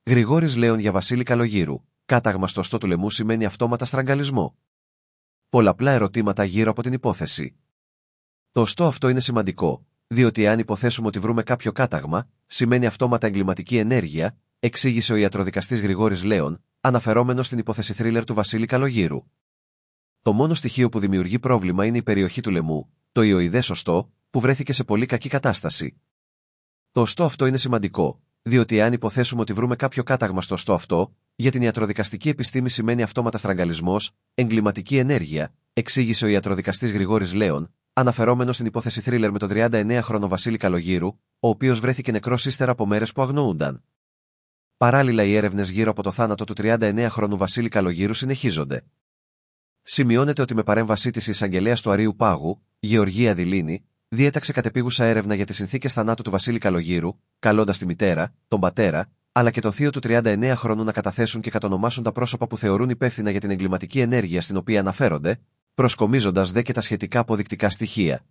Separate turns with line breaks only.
Γρηγόρης Λέων για Βασίλη Καλογύρου. Κάταγμα στο στό του λαιμού σημαίνει αυτόματα στραγγαλισμό. Πολλαπλά ερωτήματα γύρω από την υπόθεση. Το στό αυτό είναι σημαντικό, διότι αν υποθέσουμε ότι βρούμε κάποιο κάταγμα, σημαίνει αυτόματα εγκληματική ενέργεια, εξήγησε ο ιατροδικαστής Γρηγόρης Λέων, αναφερόμενος στην υπόθεση θρίλερ του Βασίλη Καλογύρου. Το μόνο στοιχείο που δημιουργεί πρόβλημα είναι η περιοχή του λαιμού, το ιοειδές οστό, που βρέθηκε σε πολύ κακή κατάσταση. Το οστό αυτό είναι σημαντικό, διότι αν υποθέσουμε ότι βρούμε κάποιο κάταγμα στο οστό αυτό, για την ιατροδικαστική επιστήμη σημαίνει αυτόματα στραγγαλισμός, εγκληματική ενέργεια, εξήγησε ο ιατροδικαστής Γρηγόρης Λέων, αναφερόμενος στην υπόθεση θρίλερ με τον 39χρονο Βασίλη Καλογύρου, ο οποίος βρέθηκε νεκρός ύστερα από μέρες που αγνοούνταν. Παράλληλα, οι έρευνες γύρω από το θάνατο του 39χρονου Βασίλη Καλογύρου συνεχίζονται. Σημειώνεται ότι με παρέμβασή της η εισαγγελέας του Αρείου Πάγου, Γεωργία Δηλίνη, διέταξε κατεπίγουσα έρευνα για τις συνθήκες θανάτου του Βασίλη Καλογύρου, καλώντας τη μητέρα, τον πατέρα, αλλά και το θείο του 39χρονου να καταθέσουν και κατονομάσουν τα πρόσωπα που θεωρούν υπεύθυνα για την εγκληματική ενέργεια στην οποία αναφέρονται, προσκομίζοντας δε και τα σχετικά αποδεικτικά στοιχεία.